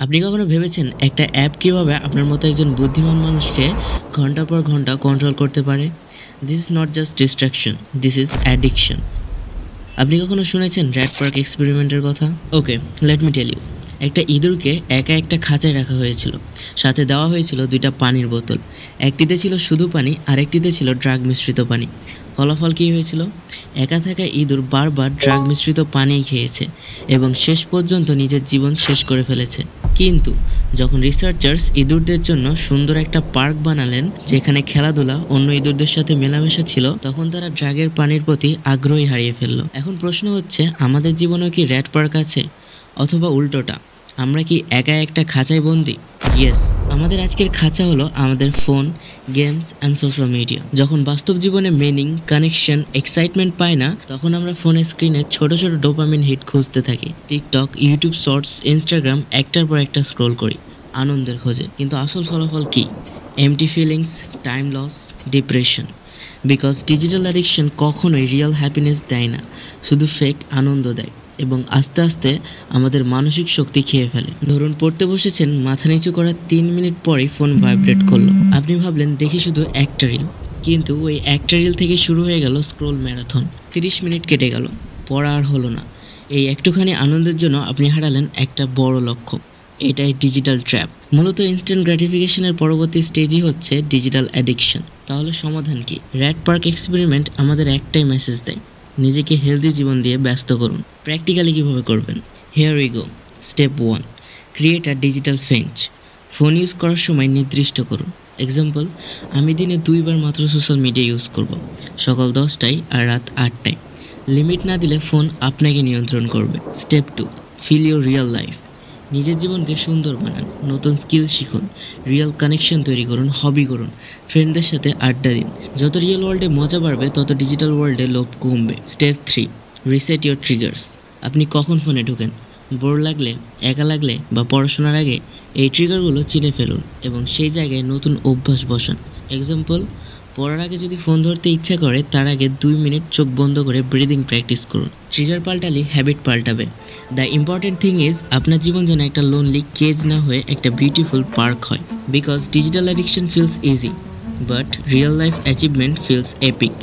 আপনি কখনো ভেবেছেন একটা অ্যাপ কিভাবে আপনার মতো একজন বুদ্ধিমান মানুষকে ঘন্টার পর ঘন্টা কন্ট্রোল করতে পারে? This is not just distraction, this is addiction. আপনি কখনো শুনেছেন র্যাট পার্ক এক্সপেরিমেন্টের কথা? Okay, let me tell you. একটা ইঁদুরকে একা একটা খাঁচায় রাখা হয়েছিল। সাথে দেওয়া হয়েছিল দুইটা পানির বোতল। একটিতে ছিল শুধু পানি, আরেকটিতে ছিল ড্রাগ মিশ্রিত পানি। ফলাফল কী হয়েছিল? একা থাকা ইঁদুর বারবার ড্রাগ মিশ্রিত পানিই খেয়েছে এবং শেষ পর্যন্ত নিজের জীবন শেষ করে ফেলেছে। কিন্তু যখন রিসার্চার্স ইঁদুরদের জন্য সুন্দর একটা পার্ক বানালেন যেখানে খেলাধুলা অন্য ইঁদুরদের সাথে মেলামেশা ছিল, তখন তারা ড্রাগের পানির প্রতি আগ্রহী হারিয়ে ফেলল। এখন প্রশ্ন হচ্ছে, আমাদের জীবনেও কি র্যাট পার্ক আছে? অথবা উল্টোটা, আমরা কি একা একটা খাঁচায় বন্দি? ইয়েস, আমাদের আজকের খাঁচা হলো আমাদের phone, games and social media. যখন বাস্তব জীবনে মিনিং, কানেকশন, এক্সাইটমেন্ট পায় না, তখন আমরা ফোনের স্ক্রিনে ছোট ছোট ডোপামিন হিট খুঁজতে থাকি। টিকটক, ইউটিউব শর্টস, ইনস্টাগ্রাম, একটার পর একটা স্ক্রোল করি আনন্দের খোঁজে। কিন্তু আসল ফলাফল কি? Empty feelings, time loss, depression. Because digital addiction কখনোই রিয়েল হ্যাপিনেস দেয় না, শুধু ফেক আনন্দ দেয় এবং আস্তে আস্তে আমাদের মানসিক শক্তি খেয়ে ফেলে। ধরুন, পড়তে বসেছেন, মাথা নিচু করার 3 মিনিট পরেই ফোন ভাইব্রেট করলো। আপনি ভাবলেন দেখি শুধু একটা রিল, কিন্তু ওই একটা রিল থেকে শুরু হয়ে গেল স্ক্রোল ম্যারাথন। 30 মিনিট কেটে গেল, পড়া আর হলো না। এই একটুখানি আনন্দের জন্য আপনি হারালেন একটা বড় লক্ষ্য। এটাই ডিজিটাল ট্র্যাপ। মূলত ইনস্ট্যান্ট গ্র্যাটিফিকেশনের পরবর্তী স্টেজই হচ্ছে ডিজিটাল অ্যাডিকশন। তাহলে সমাধান কি? র্যাট পার্ক এক্সপেরিমেন্ট আমাদের একটাই মেসেজ দেয়, নিজেকে হেলদি জীবন দিয়ে ব্যস্ত করুন। প্র্যাকটিক্যালি কীভাবে করবেন? Here we go. Step 1, create a digital french. Phone use করার সময় নির্দিষ্ট করুন। এক্সাম্পল, আমি দিনে 2 বার মাত্র সোশ্যাল মিডিয়া ইউজ করব, সকাল 10টায় আর রাত 8টায়। লিমিট না দিলে ফোন আপনাকে নিয়ন্ত্রণ করবে। Step 2, fill your real life. নিজের জীবনকে সুন্দর বানান, নতুন স্কিল শিখুন, রিয়েল কানেকশন তৈরি করুন, হবি করুন, ফ্রেন্ডদের সাথে আড্ডা দিন। যত রিয়েল ওয়ার্ল্ডে মজা বাড়বে, তত ডিজিটাল ওয়ার্ল্ডে লোভ কমবে। Step 3, reset your triggers. আপনি কখন ফোনে ঢোকেন? বোর লাগলে, একা লাগলে বা পড়াশোনার আগে? এই ট্রিগারগুলো চিনে ফেলুন এবং সেই জায়গায় নতুন অভ্যাস বসান। এক্সাম্পল, পড়ার আগে যদি ফোন ধরতে ইচ্ছা করে, তার আগে 2 মিনিট চোখ বন্ধ করে ব্রিদিং প্র্যাকটিস করুন। ট্রিগার পাল্টালে হ্যাবিট পাল্টাবে। দ্য ইম্পর্টেন্ট থিং ইজ, আপনার জীবন যেন একটা লোনলি কেজ না হয়ে একটা বিউটিফুল পার্ক হয়। Because digital addiction feels easy, but real life achievement feels epic.